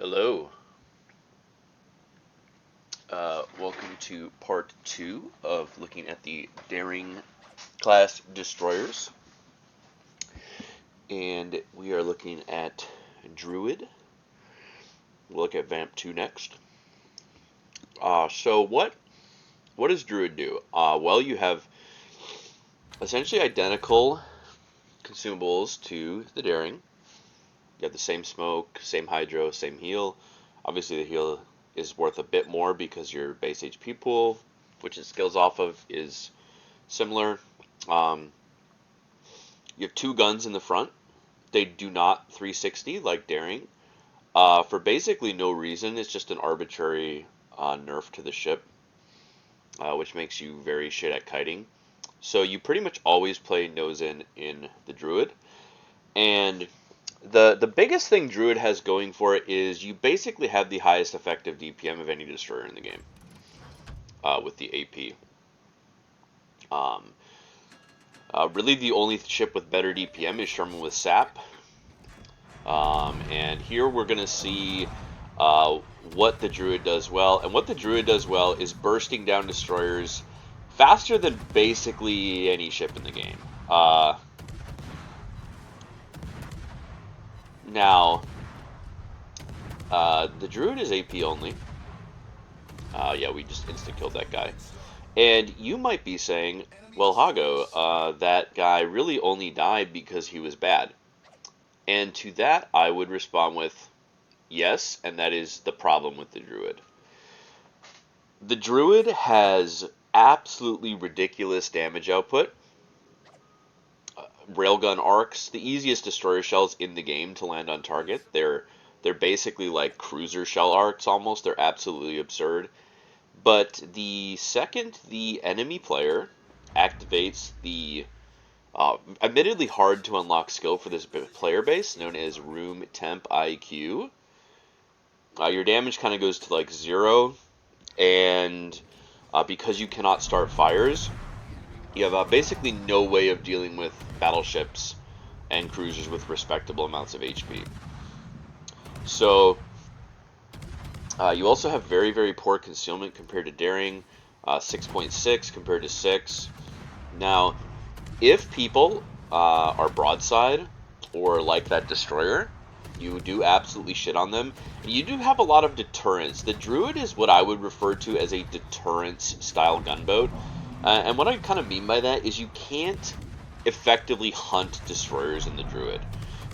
Hello. Welcome to part 2 of looking at the Daring class destroyers. And we are looking at Druid. We'll look at Vamp 2 next. So what does Druid do? Well, you have essentially identical consumables to the Daring. You have the same smoke, same hydro, same heal. Obviously the heal is worth a bit more because your base HP pool, which it scales off of, is similar. You have 2 guns in the front. They do not 360 like Daring. For basically no reason. It's just an arbitrary nerf to the ship, which makes you very shit at kiting. So you pretty much always play nose in the Druid. And the biggest thing Druid has going for it is you basically have the highest effective DPM of any destroyer in the game with the AP. Really the only ship with better DPM is Sherman with Sap. And here we're going to see what the Druid does well. And what the Druid does well is bursting down destroyers faster than basically any ship in the game. Now, the Druid is AP only. Yeah, we just insta-killed that guy. And you might be saying, well, Hago, that guy really only died because he was bad. And to that, I would respond with, yes, and that is the problem with the Druid. The Druid has absolutely ridiculous damage output. Railgun arcs, the easiest destroyer shells in the game to land on target. They're basically like cruiser shell arcs almost. They're absolutely absurd. But the second the enemy player activates the admittedly hard to unlock skill for this player base known as Room Temp IQ, your damage kind of goes to like 0, and because you cannot start fires, you have basically no way of dealing with battleships and cruisers with respectable amounts of HP. So you also have very, very poor concealment compared to Daring, 6.6 compared to 6. Now, if people are broadside or like that destroyer, you do absolutely shit on them. You do have a lot of deterrence. The Druid is what I would refer to as a deterrence style gunboat. And what I kind of mean by that is you can't effectively hunt destroyers in the Druid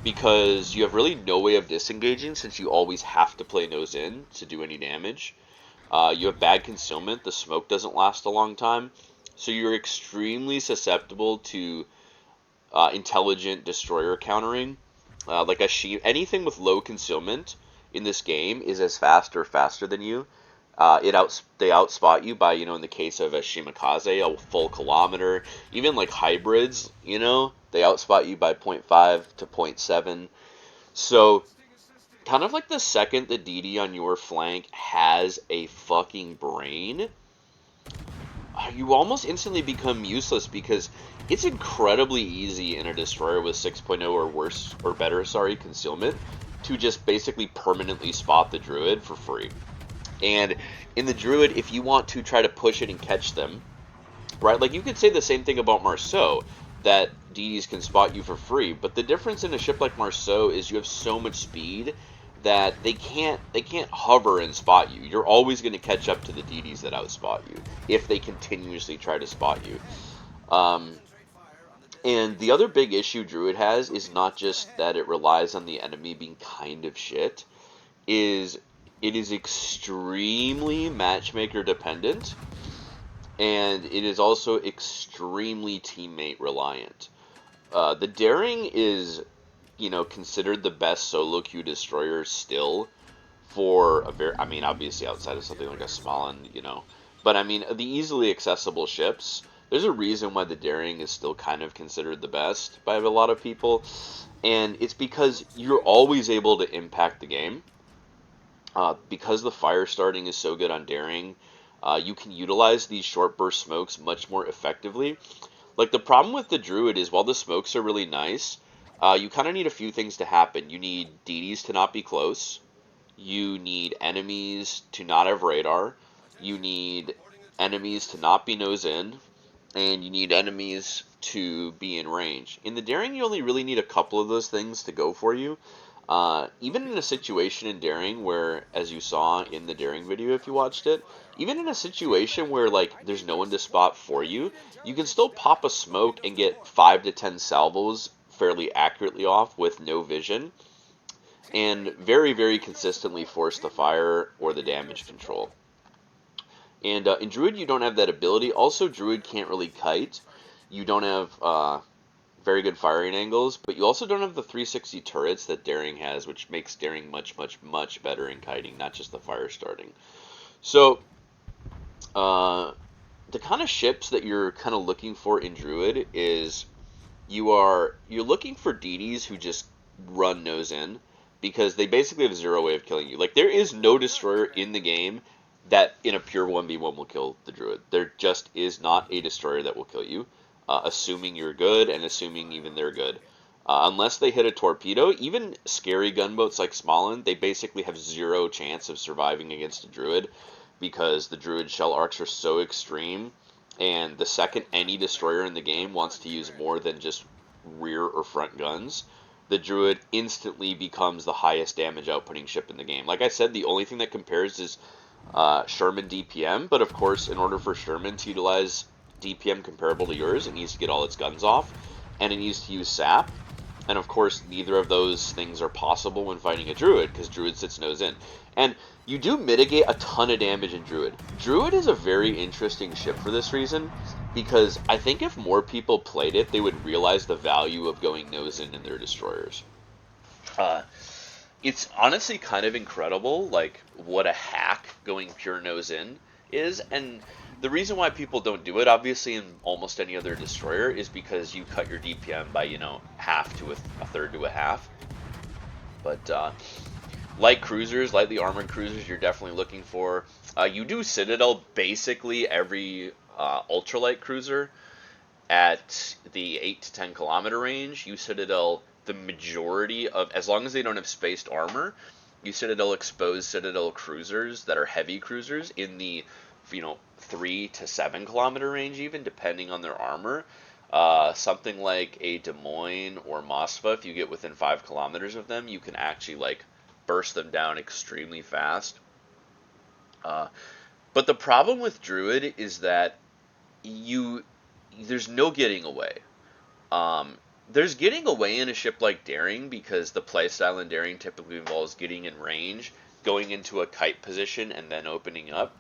because you have really no way of disengaging since you always have to play nose in to do any damage. You have bad concealment. The smoke doesn't last a long time. So you're extremely susceptible to intelligent destroyer countering. Like anything with low concealment in this game is as fast or faster than you. They outspot you by, in the case of a Shimakaze, a full kilometer. Even like hybrids, they outspot you by 0.5 to 0.7. So kind of like the second the DD on your flank has a fucking brain, you almost instantly become useless because it's incredibly easy in a destroyer with 6.0 or worse or better, concealment to just basically permanently spot the Druid for free. And in the Druid, if you want to try to push it and catch them, right, like you could say the same thing about Marceau, that DDs can spot you for free, but the difference in a ship like Marceau is you have so much speed that they can't hover and spot you. You're always going to catch up to the DDs that outspot you if they continuously try to spot you. And the other big issue Druid has is not just that it relies on the enemy being kind of shit, it is extremely matchmaker dependent, and it is also extremely teammate reliant. The Daring is, considered the best solo queue destroyer still for obviously outside of something like a Smallen, but the easily accessible ships, there's a reason why the Daring is still kind of considered the best by a lot of people, and it's because you're always able to impact the game. Because the fire starting is so good on Daring, you can utilize these short burst smokes much more effectively. Like, the problem with the Druid is while the smokes are really nice, you kind of need a few things to happen. You need DDs to not be close. You need enemies to not have radar. You need enemies to not be nose in. And you need enemies to be in range. In the Daring, you only really need a couple of those things to go for you. Even in a situation in Daring where, as you saw in the Daring video if you watched it, even in a situation where like there's no one to spot for you, you can still pop a smoke and get 5 to 10 salvos fairly accurately off with no vision, and very, very consistently force the fire or the damage control. And in Druid, you don't have that ability. Also, Druid can't really kite. You don't have very good firing angles, but you also don't have the 360 turrets that Daring has, which makes Daring much, much, much better in kiting, not just the fire starting. So, the kind of ships that you're kind of looking for in Druid is you're looking for DDs who just run nose in, because they basically have zero way of killing you. Like, there is no destroyer in the game that in a pure 1v1 will kill the Druid. There just is not a destroyer that will kill you, assuming you're good and assuming even they're good. Unless they hit a torpedo, even scary gunboats like Smollin, they basically have zero chance of surviving against a Druid, because the Druid shell arcs are so extreme, and the second any destroyer in the game wants to use more than just rear or front guns, the Druid instantly becomes the highest damage outputting ship in the game. Like I said, the only thing that compares is Sherman DPM, but of course, in order for Sherman to utilize DPM comparable to yours, it needs to get all its guns off, and it needs to use sap. And of course, neither of those things are possible when fighting a Druid, because Druid sits nose in. And you do mitigate a ton of damage in Druid. Druid is a very interesting ship for this reason, because I think if more people played it, they would realize the value of going nose in their destroyers. It's honestly kind of incredible, like, what a hack going pure nose in is, and the reason why people don't do it, obviously, in almost any other destroyer, is because you cut your DPM by, half to a third to a half. But light cruisers, lightly armored cruisers, you're definitely looking for. You do Citadel basically every ultralight cruiser at the 8 to 10 kilometer range. You Citadel the majority of, as long as they don't have spaced armor, you Citadel exposed Citadel cruisers that are heavy cruisers in the 3 to 7 kilometer range, even depending on their armor. Something like a Des Moines or Moskva, if you get within 5 kilometers of them, you can actually like burst them down extremely fast. But the problem with Druid is that there's no getting away. There's getting away in a ship like Daring, because the playstyle in Daring typically involves getting in range, going into a kite position, and then opening up.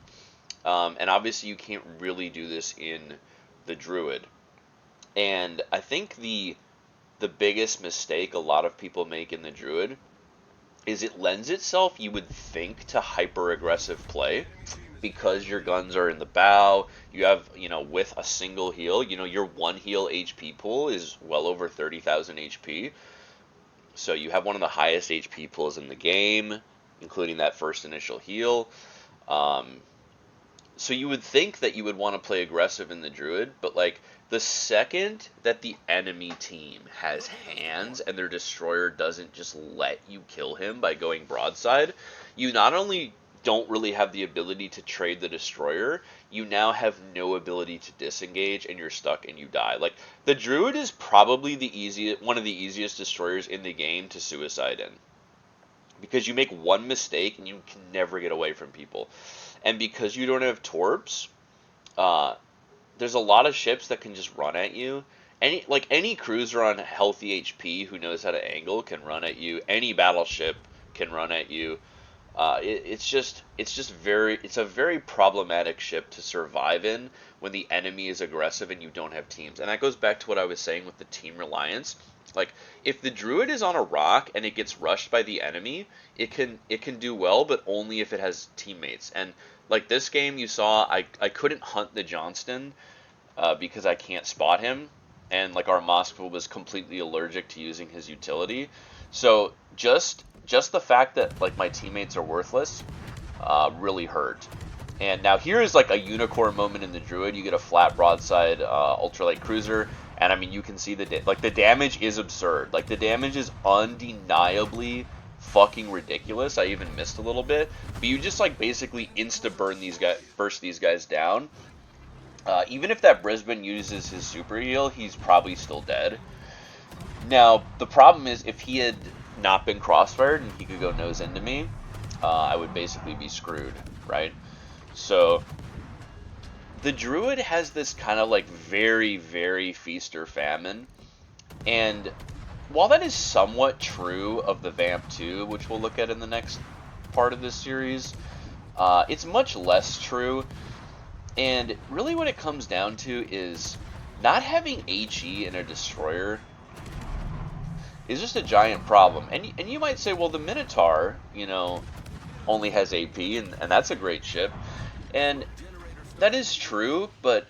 And obviously you can't really do this in the Druid. And I think the biggest mistake a lot of people make in the Druid is it lends itself, you would think, to hyper-aggressive play, because your guns are in the bow. You have, with a single heal, your one heal HP pool is well over 30,000 HP. So you have one of the highest HP pools in the game, including that first initial heal. So you would think that you would want to play aggressive in the Druid, but like the second that the enemy team has hands and their destroyer doesn't just let you kill him by going broadside, you not only don't really have the ability to trade the destroyer, you now have no ability to disengage, and you're stuck and you die. Like, the Druid is probably one of the easiest destroyers in the game to suicide in, because you make one mistake and you can never get away from people. And because you don't have torps, there's a lot of ships that can just run at you. Any cruiser on healthy HP who knows how to angle can run at you. Any battleship can run at you. It's a very problematic ship to survive in when the enemy is aggressive and you don't have teams. And that goes back to what I was saying with the team reliance. Like, if the Druid is on a rock and it gets rushed by the enemy, it can do well, but only if it has teammates. And like this game, you saw I couldn't hunt the Johnston because I can't spot him, and like our Moskva was completely allergic to using his utility. So just the fact that like my teammates are worthless really hurt. And now here is like a unicorn moment in the Druid. You get a flat broadside ultralight cruiser, and I mean you can see the damage is absurd. Like, the damage is undeniably fucking ridiculous. I even missed a little bit, but you just like basically burst these guys down. Even if that Brisbane uses his super heal, he's probably still dead. Now, the problem is, if he had not been crossfired and he could go nose into me, I would basically be screwed, right? So, the Druid has this kind of like very, very feast or famine. And while that is somewhat true of the Vamp 2, which we'll look at in the next part of this series, it's much less true. And really what it comes down to is not having HE in a destroyer is just a giant problem. And you might say, well, the Minotaur, you know, only has AP, and that's a great ship. And that is true, but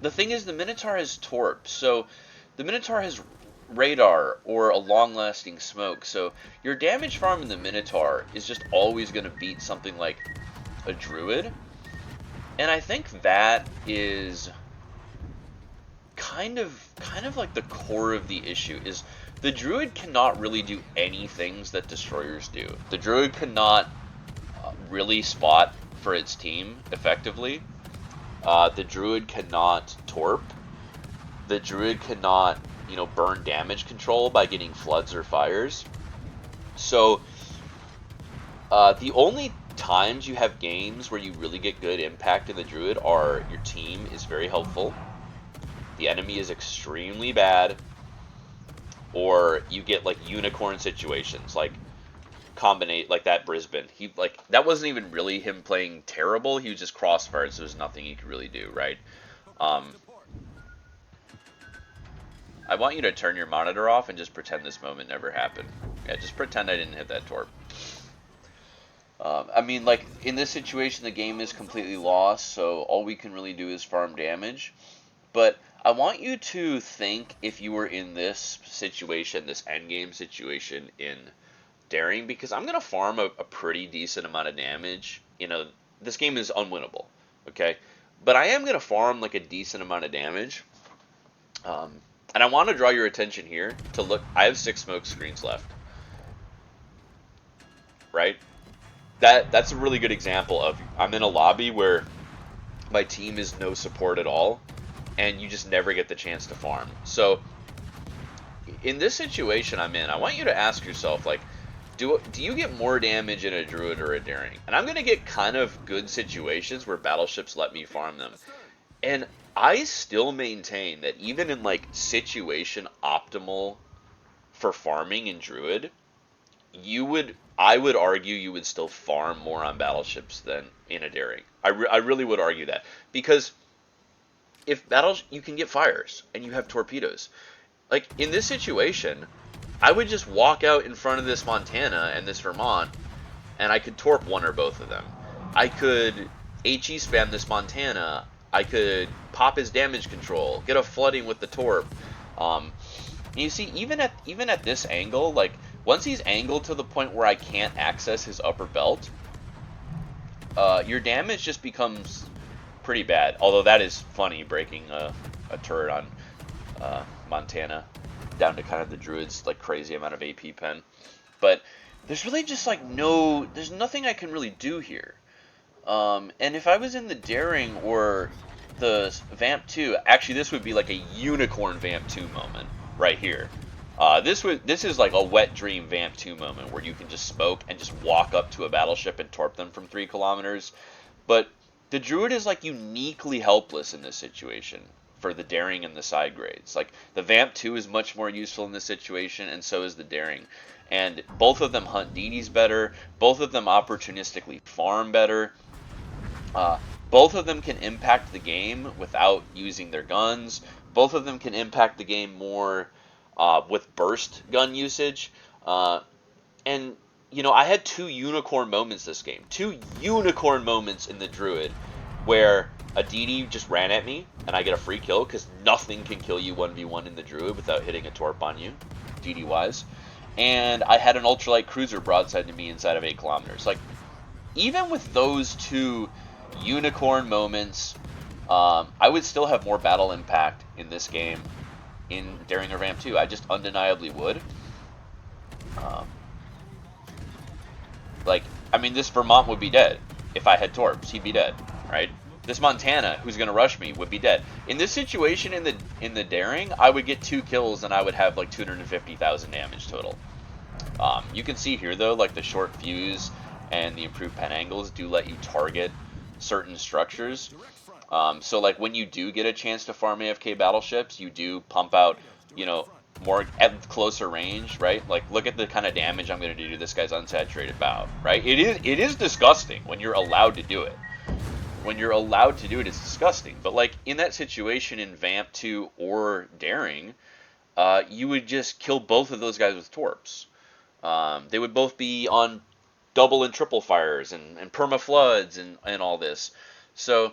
the thing is, the Minotaur has torp, so the Minotaur has radar or a long-lasting smoke, so your damage farm in the Minotaur is just always going to beat something like a Druid. And I think that is kind of like the core of the issue, is the Druid cannot really do any things that destroyers do. The Druid cannot really spot for its team effectively. The Druid cannot torp. The Druid cannot, you know, burn damage control by getting floods or fires. So the only times you have games where you really get good impact in the Druid are your team is very helpful, the enemy is extremely bad, or you get like unicorn situations, like like that Brisbane. He like that wasn't even really him playing terrible. He was just crossfired, so there's nothing he could really do, right? I want you to turn your monitor off and just pretend this moment never happened. Yeah, just pretend I didn't hit that torp. I mean, like, in this situation, the game is completely lost, so all we can really do is farm damage. But I want you to think if you were in this situation, this endgame situation in Daring, because I'm going to farm a pretty decent amount of damage. You know, this game is unwinnable, okay? But I am going to farm, like, a decent amount of damage. And I want to draw your attention here to look. I have 6 smoke screens left, right? That's a really good example of I'm in a lobby where my team is no support at all, and you just never get the chance to farm. So in this situation I'm in, I want you to ask yourself, like, do you get more damage in a Druid or a Daring? And I'm going to get kind of good situations where battleships let me farm them. And I still maintain that even in like situation optimal for farming in Druid, I would argue you would still farm more on battleships than in a Daring. I really would argue that, because if you can get fires and you have torpedoes. Like in this situation, I would just walk out in front of this Montana and this Vermont, and I could torp one or both of them. I could HE spam this Montana. I could pop his damage control, get a flooding with the torp. You see, even at this angle, like once he's angled to the point where I can't access his upper belt, your damage just becomes pretty bad. Although that is funny, breaking a turret on Montana down to kind of the Druid's like crazy amount of AP pen. But there's really just like there's nothing I can really do here. And if I was in the Daring or the Vamp 2, actually this would be like a unicorn Vamp 2 moment right here. This is like a wet dream Vamp 2 moment where you can just smoke and just walk up to a battleship and torp them from 3 kilometers. But the Druid is like uniquely helpless in this situation for the Daring and the side grades. Like the Vamp 2 is much more useful in this situation, and so is the Daring. And both of them hunt DDs better. Both of them opportunistically farm better. Both of them can impact the game without using their guns. Both of them can impact the game more with burst gun usage. And, you know, I had 2 unicorn moments this game. 2 unicorn moments in the Druid where a DD just ran at me and I get a free kill, because nothing can kill you 1v1 in the Druid without hitting a torp on you, DD-wise. And I had an ultralight cruiser broadside to me inside of 8 kilometers. Like, even with those 2 unicorn moments, I would still have more battle impact in this game in Daring or Vamp 2. I just undeniably would. Like, I mean, this Vermont would be dead if I had torps. He'd be dead, right? This Montana, who's gonna rush me, would be dead. In this situation, in the daring, I would get 2 kills and I would have like 250,000 damage total. You can see here though, like the short fuse and the improved pen angles do let you target certain structures. So like when you do get a chance to farm AFK battleships, you do pump out, you know, more at closer range, right? Like look at the kind of damage I'm going to do to this guy's unsaturated bow, right? It is disgusting when you're allowed to do it. When you're allowed to do it, it's disgusting. But like in that situation in Vamp 2 or Daring, you would just kill both of those guys with torps. They would both be on double and triple fires and perma floods and all this. So,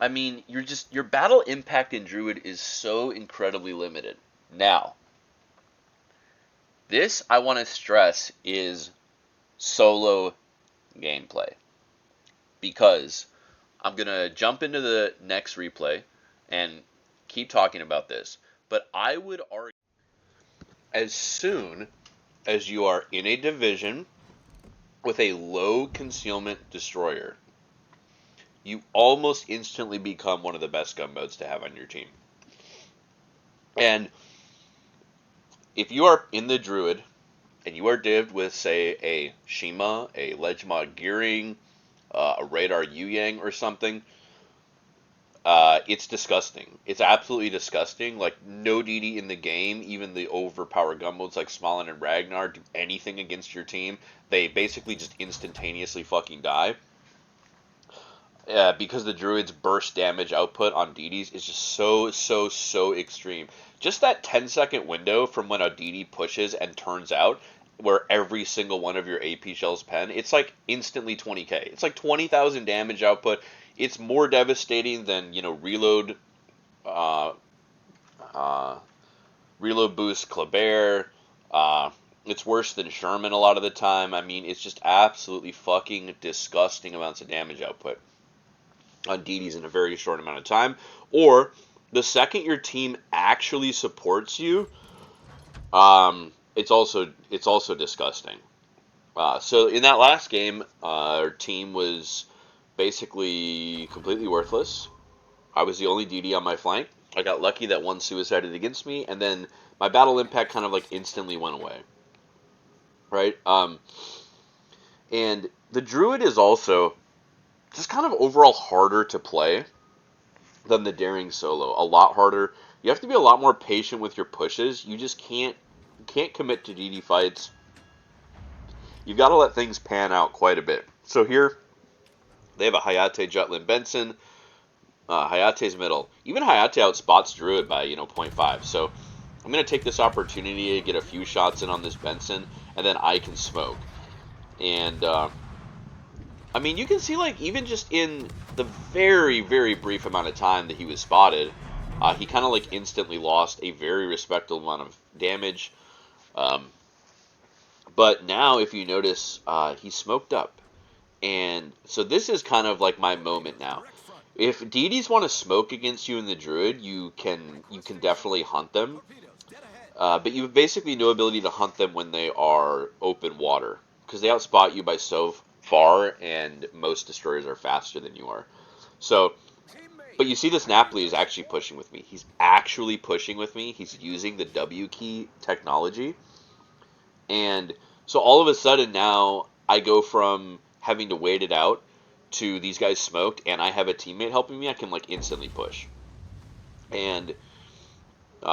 I mean, your battle impact in Druid is so incredibly limited. Now, this I want to stress is solo gameplay, because I'm gonna jump into the next replay and keep talking about this. But I would argue, as soon as you are in a division with a low concealment destroyer, you almost instantly become one of the best gunboats to have on your team. And if you are in the Druid and you are divved with, say, a Shima, a Ledgemod Gearing, a Radar Yu-Yang or something, it's disgusting. It's absolutely disgusting. Like, no DD in the game, even the overpowered gunboats like Smallen and Ragnar, do anything against your team. They basically just instantaneously fucking die. Because the Druid's burst damage output on DDs is just so extreme. Just that 10-second window from when a DD pushes and turns out, where every single one of your AP shells pen, it's like instantly 20k. It's like 20,000 damage output. It's more devastating than, you know, reload boost Kleber. It's worse than Sherman a lot of the time. I mean, it's just absolutely fucking disgusting amounts of damage output on DDs in a very short amount of time. Or the second your team actually supports you, it's also disgusting. So in that last game, our team was basically completely worthless. I was the only DD on my flank. I got lucky that one suicided against me, and then my battle impact kind of like instantly went away. Right? And the Druid is also just kind of overall harder to play than the Daring solo. A lot harder. You have to be a lot more patient with your pushes. You just can't commit to DD fights. You've got to let things pan out quite a bit. So here, they have a Hayate, Jutland, Benson. Hayate's middle. Even Hayate outspots Druid by, 0.5. So I'm going to take this opportunity to get a few shots in on this Benson, and then I can smoke. And, I mean, you can see, like, even just in the very, very brief amount of time that he was spotted, he kind of, like, instantly lost a very respectable amount of damage. But now, if you notice, he's smoked up. And so this is kind of like my moment now. If DDs want to smoke against you in the Druid, you can definitely hunt them. But you have basically no ability to hunt them when they are open water, because they outspot you by so far, and most destroyers are faster than you are. So, but you see this Napoli is actually pushing with me. He's actually pushing with me. He's using the W key technology. And so all of a sudden now I go from having to wait it out to these guys smoked, and I have a teammate helping me. I can like instantly push. And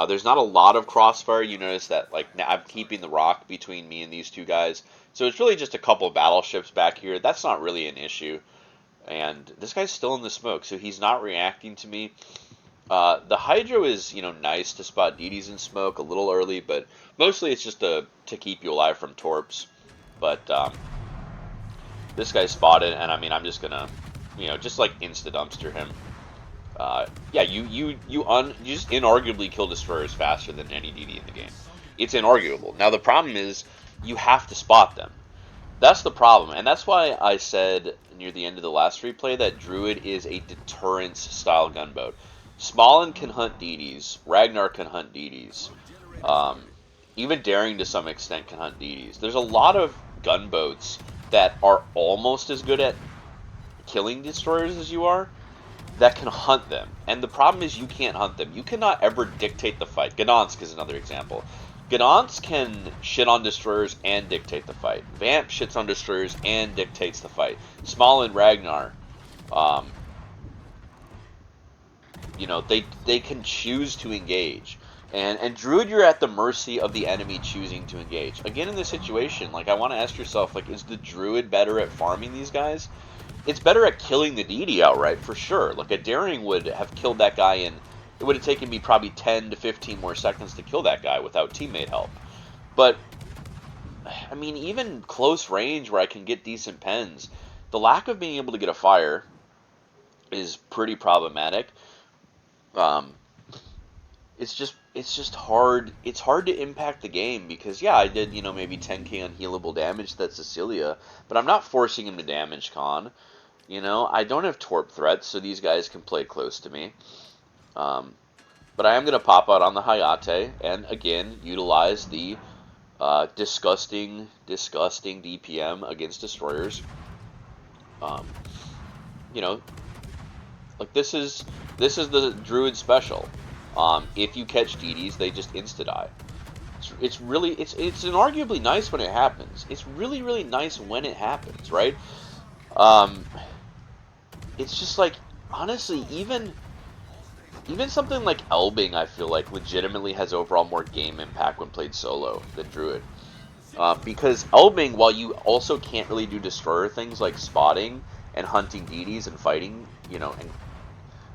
there's not a lot of crossfire. You notice that like I'm keeping the rock between me and these two guys. So it's really just a couple of battleships back here. That's not really an issue. And this guy's still in the smoke, so he's not reacting to me. The Hydro is, nice to spot DDs in smoke a little early, but mostly it's just to keep you alive from torps. But this guy's spotted, and I mean, I'm just gonna, just like insta-dumpster him. Yeah, you just inarguably kill destroyers faster than any DD in the game. It's inarguable. Now the problem is you have to spot them. That's the problem, and that's why I said near the end of the last replay that Druid is a deterrence style gunboat. Smallen can hunt DDs, Ragnar can hunt DDs, even Daring to some extent can hunt DDs. There's a lot of gunboats that are almost as good at killing destroyers as you are, that can hunt them. And the problem is you can't hunt them. You cannot ever dictate the fight. Gdansk is another example. Gdansk can shit on destroyers and dictate the fight. Vamp shits on destroyers and dictates the fight. Small and Ragnar, you know, they can choose to engage. And Druid, you're at the mercy of the enemy choosing to engage. Again, in this situation, like, I want to ask yourself, like, is the Druid better at farming these guys? It's better at killing the DD outright, for sure. Like, a Daring would have killed that guy in... It would have taken me probably 10 to 15 more seconds to kill that guy without teammate help. But, I mean, even close range where I can get decent pens, the lack of being able to get a fire is pretty problematic. It's just hard. It's hard to impact the game because, yeah, I did, you know, maybe 10k unhealable damage to that Cecilia, but I'm not forcing him to damage con. You know, I don't have torp threats, so these guys can play close to me. But I am going to pop out on the Hayate and, again, utilize the disgusting DPM against destroyers. You know, like, this is the Druid special. If you catch DDs, they just insta-die. It's inarguably nice when it happens. It's really, really nice when it happens, right? It's just like, honestly, even something like Elbing, I feel like, legitimately has overall more game impact when played solo than Druid. Because Elbing, while you also can't really do destroyer things like spotting and hunting DDs and fighting, you know, and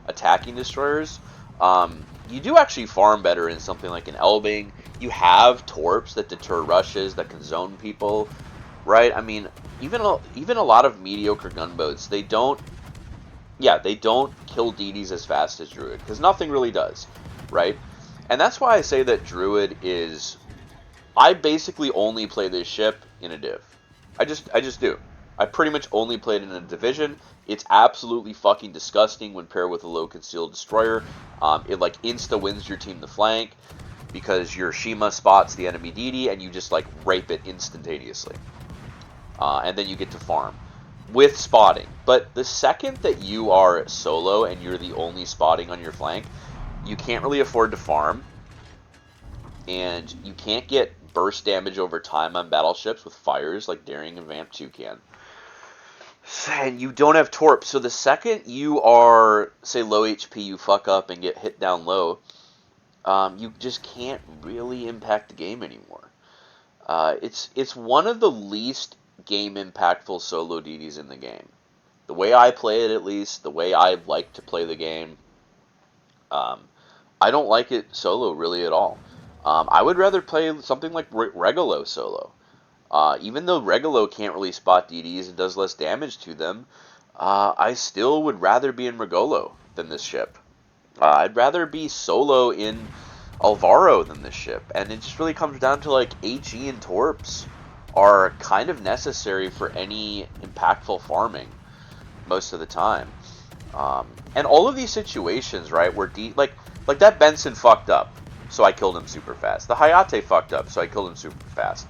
attacking destroyers, you do actually farm better in something like an Elbing. You have torps that deter rushes, that can zone people, right? I mean, even a lot of mediocre gunboats, they don't kill DDs as fast as Druid, because nothing really does, right? And that's why I say that Druid is... I basically only play this ship in a div. I just do. I pretty much only play it in a division. It's absolutely fucking disgusting when paired with a low-conceal destroyer. It, like, insta-wins your team the flank, because your Shima spots the enemy DD, and you just, like, rape it instantaneously. And then you get to farm with spotting. But the second that you are solo and you're the only spotting on your flank, you can't really afford to farm, and you can't get burst damage over time on battleships with fires like Daring and Vamp 2 can. And you don't have torp, so the second you are, say, low HP, you fuck up and get hit down low, you just can't really impact the game anymore. It's one of the least game impactful solo DDs in the game. The way I play it, at least, the way I like to play the game, I don't like it solo really at all. I would rather play something like Regolo solo. Even though Regolo can't really spot DDs and does less damage to them, I still would rather be in Regolo than this ship. I'd rather be solo in Alvaro than this ship. And it just really comes down to, like, HE and torps are kind of necessary for any impactful farming most of the time. And all of these situations, right, where like that Benson fucked up, so I killed him super fast. The Hayate fucked up, so I killed him super fast.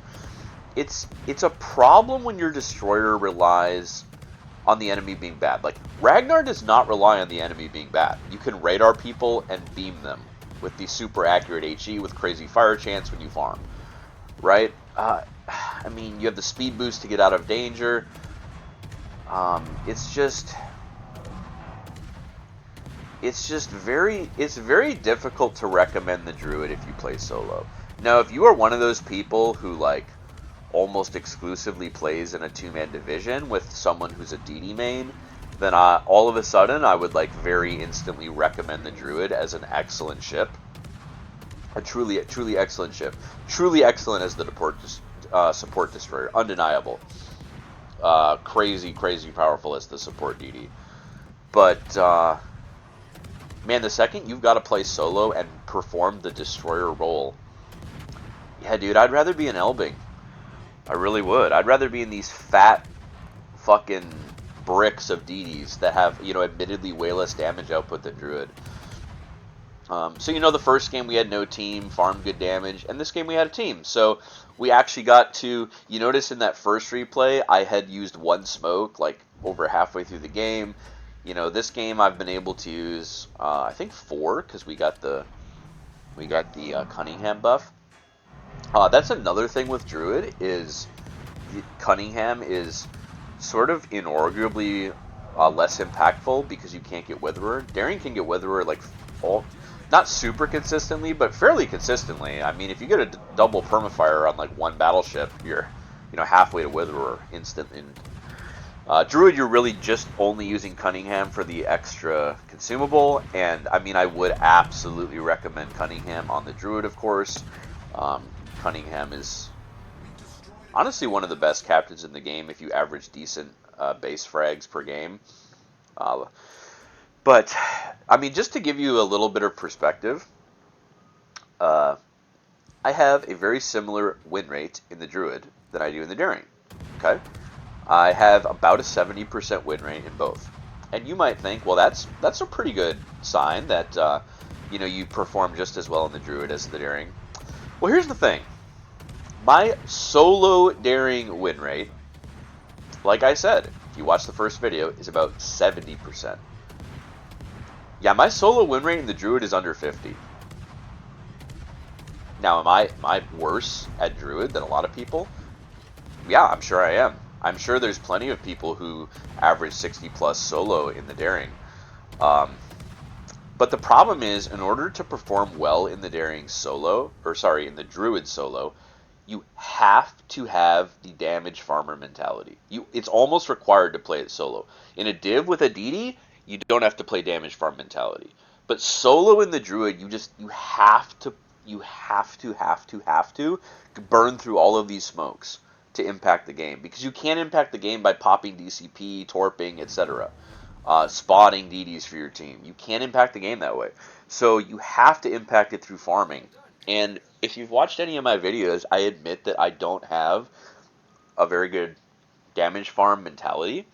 It's a problem when your destroyer relies on the enemy being bad. Like, Ragnar does not rely on the enemy being bad. You can radar people and beam them with the super accurate HE with crazy fire chance when you farm, right? I mean, you have the speed boost to get out of danger. It's very difficult to recommend the Druid if you play solo. Now, if you are one of those people who, like, almost exclusively plays in a two-man division with someone who's a DD main, then all of a sudden I would, like, very instantly recommend the Druid as an excellent ship. A truly excellent ship. Truly excellent as the support destroyer. Undeniable. Crazy powerful as the support DD. But, man, the second you've got to play solo and perform the destroyer role, yeah, dude, I'd rather be an Elbing. I really would. I'd rather be in these fat fucking bricks of DDs that have, you know, admittedly way less damage output than Druid. So the first game we had no team, farmed good damage, and this game we had a team. So we actually got to, you notice in that first replay, I had used one smoke like over halfway through the game. This game I've been able to use, I think 4, because we got the Cunningham buff. That's another thing with Druid is Cunningham is sort of inarguably less impactful because you can't get Witherer. Daring can get Witherer like not super consistently, but fairly consistently. I mean, if you get a double permafire on like one battleship, you're halfway to Witherer instant. Druid, you're really just only using Cunningham for the extra consumable, and I mean, I would absolutely recommend Cunningham on the Druid, of course. Cunningham is honestly one of the best captains in the game if you average decent base frags per game. But, I mean, just to give you a little bit of perspective, I have a very similar win rate in the Druid than I do in the Daring. Okay? I have about a 70% win rate in both. And you might think, well, that's a pretty good sign that, you perform just as well in the Druid as the Daring. Well, here's the thing. My solo Daring win rate, like I said, if you watch the first video, is about 70%. Yeah, my solo win rate in the Druid is under 50. Now, am I worse at Druid than a lot of people? Yeah, I'm sure I am. I'm sure there's plenty of people who average 60 plus solo in the Daring. But the problem is, in order to perform well in the Daring solo, in the Druid solo, you have to have the damage farmer mentality. It's almost required to play it solo. In a div with a DD, you don't have to play damage farm mentality. But solo in the Druid, you have to burn through all of these smokes to impact the game, because you can't impact the game by popping DCP, torping, etc. Spotting DDs for your team. You can't impact the game that way. So you have to impact it through farming. And if you've watched any of my videos, I admit that I don't have a very good damage farm mentality.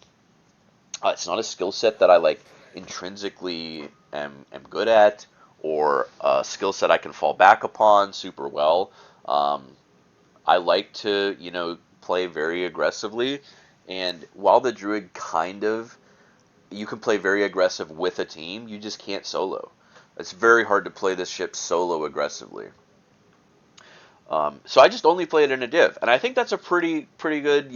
It's not a skill set that I like intrinsically am good at, or a skill set I can fall back upon super well. I like to, play very aggressively, and while the Druid you can play very aggressive with a team, you just can't solo. It's very hard to play this ship solo aggressively. So I just only play it in a div, and I think that's a pretty good,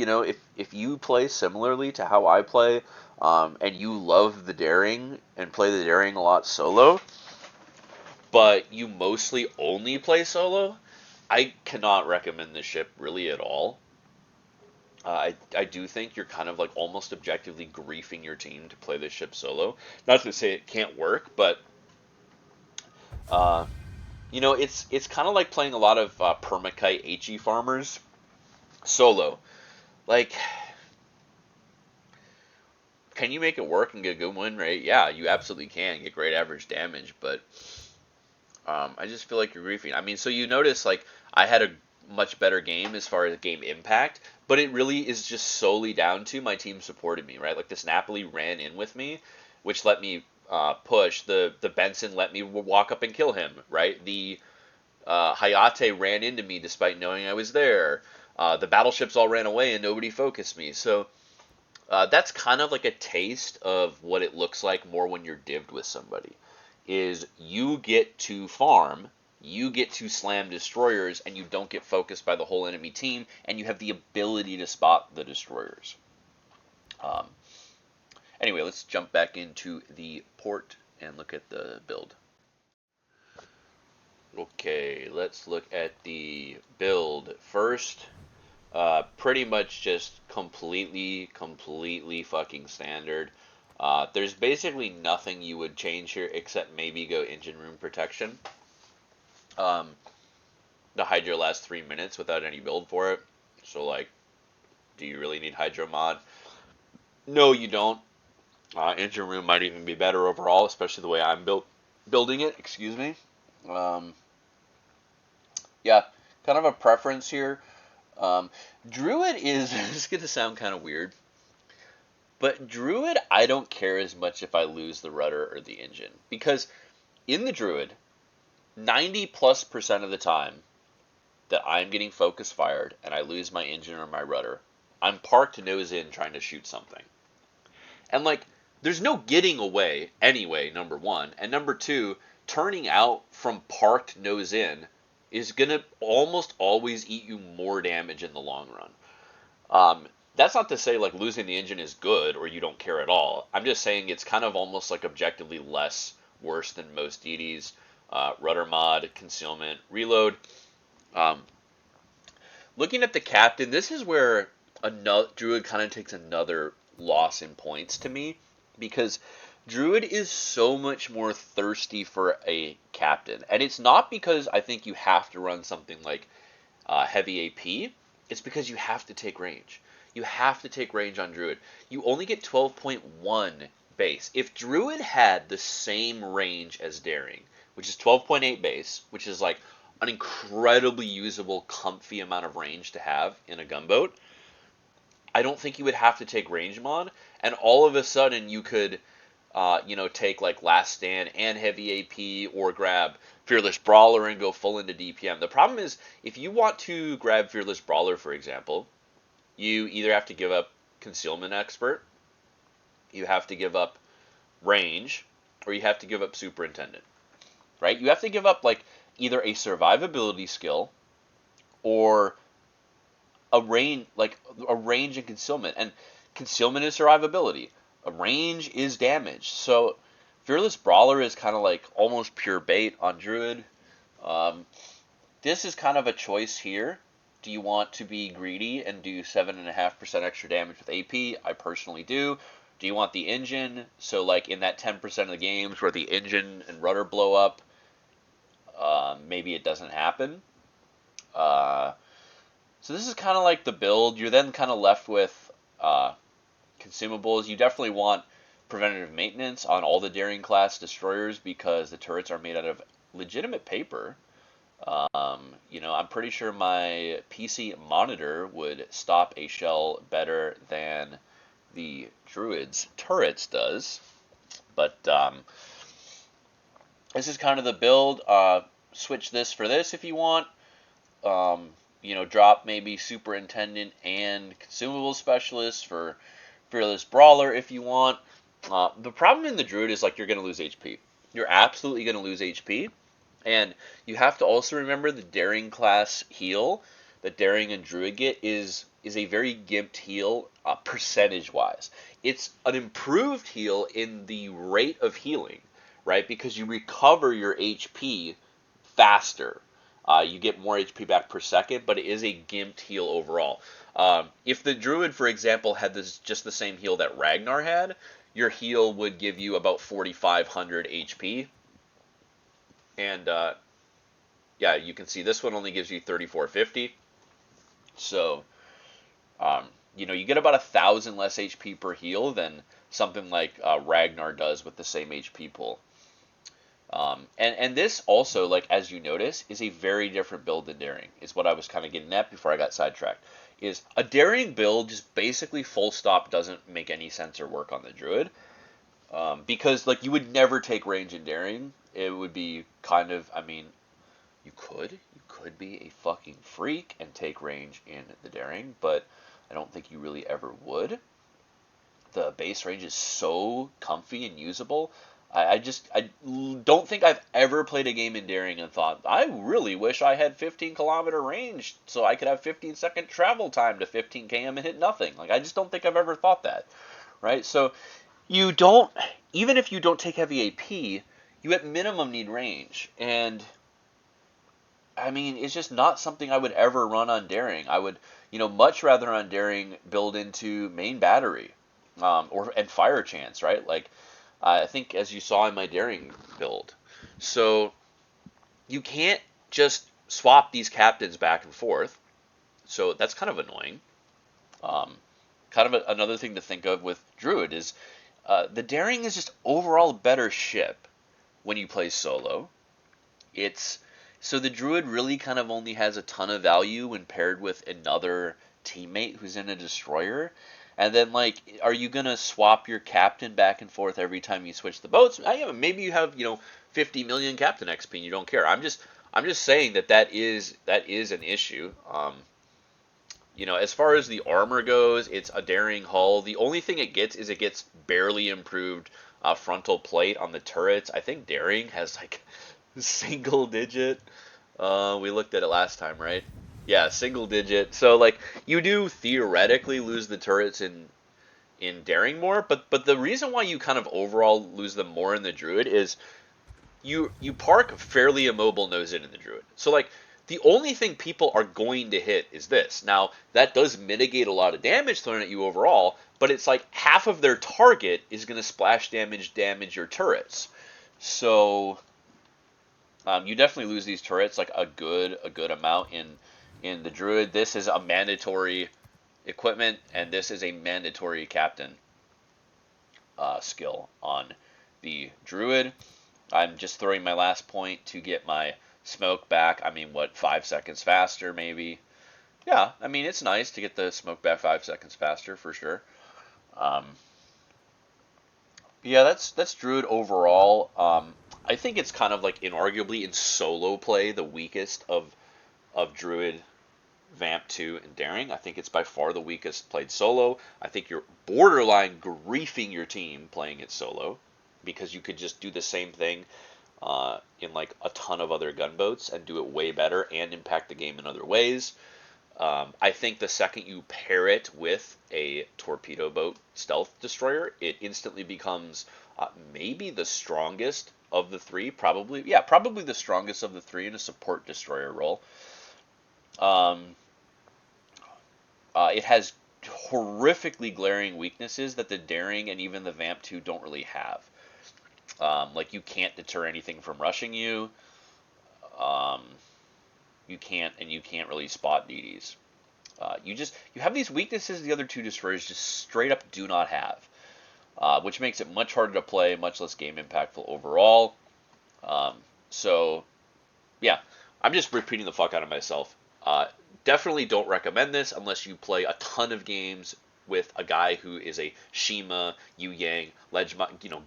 if you play similarly to how I play, and you love the Daring and play the Daring a lot solo, but you mostly only play solo, I cannot recommend this ship really at all. I do think you're kind of like almost objectively griefing your team to play this ship solo. Not to say it can't work, but it's kind of like playing a lot of permakite HE farmers solo. Like, can you make it work and get a good win rate? Yeah, you absolutely can get great average damage, but I just feel like you're griefing. I mean, so you notice like I had a much better game as far as game impact, but it really is just solely down to my team supported me, right? Like this Napoli ran in with me, which let me push. The Benson let me walk up and kill him, right? The Hayate ran into me despite knowing I was there. The battleships all ran away and nobody focused me. So that's kind of like a taste of what it looks like more when you're divved with somebody. Is you get to farm, you get to slam destroyers, and you don't get focused by the whole enemy team, and you have the ability to spot the destroyers. Anyway, let's jump back into the port and look at the build. Okay, let's look at the build first. Pretty much just completely fucking standard. There's basically nothing you would change here except maybe go engine room protection. The Hydro lasts 3 minutes without any build for it. So, like, do you really need Hydro mod? No, you don't. Engine room might even be better overall, especially the way I'm building it. Excuse me. Yeah, kind of a preference here. Druid is, this is going to sound kind of weird, but Druid, I don't care as much if I lose the rudder or the engine. Because in the Druid, 90+% of the time that I'm getting focus fired and I lose my engine or my rudder, I'm parked nose in trying to shoot something. And like, there's no getting away anyway, number one. And number two, turning out from parked nose in is going to almost always eat you more damage in the long run. That's not to say like losing the engine is good or you don't care at all. I'm just saying it's kind of almost like objectively less worse than most DDs. Rudder mod, concealment, reload. Um, Looking at the captain, this is where another Druid kind of takes another loss in points to me, because Druid is so much more thirsty for a captain, and it's not because I think you have to run something like heavy AP. It's because you have to take range. You have to take range on Druid. You only get 12.1 base. If Druid had the same range as Daring, which is 12.8 base, which is like an incredibly usable, comfy amount of range to have in a gunboat, I don't think you would have to take range mod, and all of a sudden you could, take like Last Stand and heavy AP, or grab Fearless Brawler and go full into DPM. The problem is, if you want to grab Fearless Brawler, for example, you either have to give up Concealment Expert, you have to give up range, or you have to give up Superintendent, right? You have to give up like either a survivability skill or a range and concealment. And concealment is survivability. A range is damage. So Fearless Brawler is kind of like almost pure bait on Druid. This is kind of a choice here. Do you want to be greedy and do 7.5% extra damage with AP? I personally do. Do you want the engine? So like in that 10% of the games where the engine and rudder blow up, maybe it doesn't happen. So this is kind of like the build. You're then kind of left with consumables. You definitely want preventative maintenance on all the Daring class destroyers because the turrets are made out of legitimate paper. I'm pretty sure my PC monitor would stop a shell better than the Druid's turrets does. But this is kind of the build. Switch this for this if you want. Drop maybe Superintendent and Consumable Specialist for Fearless Brawler if you want. The problem in the Druid is like you're going to lose HP. You're absolutely going to lose HP. And you have to also remember the Daring class heal that Daring and Druid get is a very gimped heal percentage-wise. It's an improved heal in the rate of healing, right? Because you recover your HP faster. You get more HP back per second, but it is a gimped heal overall. If the Druid, for example, had just the same heal that Ragnar had, your heal would give you about 4,500 HP. And you can see this one only gives you 3,450. So, you get about 1,000 less HP per heal than something like Ragnar does with the same HP pool. And this also, like as you notice, is a very different build than Daring. Is what I was kind of getting at before I got sidetracked. Is a Daring build just basically full stop doesn't make any sense or work on the Druid. Because like you would never take range in Daring. It would be kind of, you could be a fucking freak and take range in the Daring, but I don't think you really ever would. The base range is so comfy and usable. I don't think I've ever played a game in Daring and thought, I really wish I had 15-kilometer range so I could have 15-second travel time to 15 km and hit nothing. Like, I just don't think I've ever thought that, right? So you don't, even if you don't take heavy AP, you at minimum need range. And, it's just not something I would ever run on Daring. I would, much rather on Daring build into main battery and fire chance, right? Like, I think as you saw in my Daring build. So you can't just swap these captains back and forth. So that's kind of annoying. Another thing to think of with Druid is the Daring is just overall a better ship when you play solo. So the Druid really kind of only has a ton of value when paired with another teammate who's in a destroyer. And then, are you going to swap your captain back and forth every time you switch the boats? Maybe you have, 50 million Captain XP and you don't care. I'm just saying that is an issue. As far as the armor goes, it's a daring hull. The only thing it gets barely improved frontal plate on the turrets. I think daring has like single digit. We looked at it last time, right? Yeah, single digit. So like you do theoretically lose the turrets in daring more, but the reason why you kind of overall lose them more in the druid is you park fairly immobile nose in the druid. So like the only thing people are going to hit is this. Now that does mitigate a lot of damage thrown at you overall, but it's like half of their target is going to splash damage your turrets. So you definitely lose these turrets like a good amount in the druid. This is a mandatory equipment, and this is a mandatory captain skill on the druid. I'm just throwing my last point to get my smoke back. I mean, what, 5 seconds faster, maybe? Yeah, I mean, it's nice to get the smoke back 5 seconds faster, for sure. Um, yeah, that's Druid overall. I think it's kind of like inarguably in solo play the weakest of Druid, Vamp 2, and Daring. I think it's by far the weakest played solo. I think you're borderline griefing your team playing it solo because you could just do the same thing in like a ton of other gunboats and do it way better and impact the game in other ways. I think the second you pair it with a torpedo boat stealth destroyer, it instantly becomes maybe the strongest of the three. Probably the strongest of the three in a support destroyer role. Um, it has horrifically glaring weaknesses that the Daring and even the Vamp 2 don't really have. Like you can't deter anything from rushing you. Um, you can't really spot DDs. You have these weaknesses the other two destroyers just straight up do not have, which makes it much harder to play, much less game impactful overall. Um, so yeah, I'm just repeating the fuck out of myself. Definitely don't recommend this unless you play a ton of games with a guy who is a Shima, Yu Yang,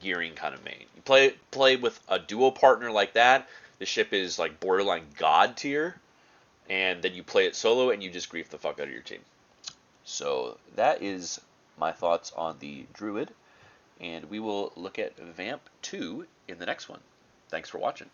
gearing kind of main. You play with a duo partner like that. The ship is like borderline god tier, and then you play it solo and you just grief the fuck out of your team. So that is my thoughts on the Druid, and we will look at Vamp 2 in the next one. Thanks for watching.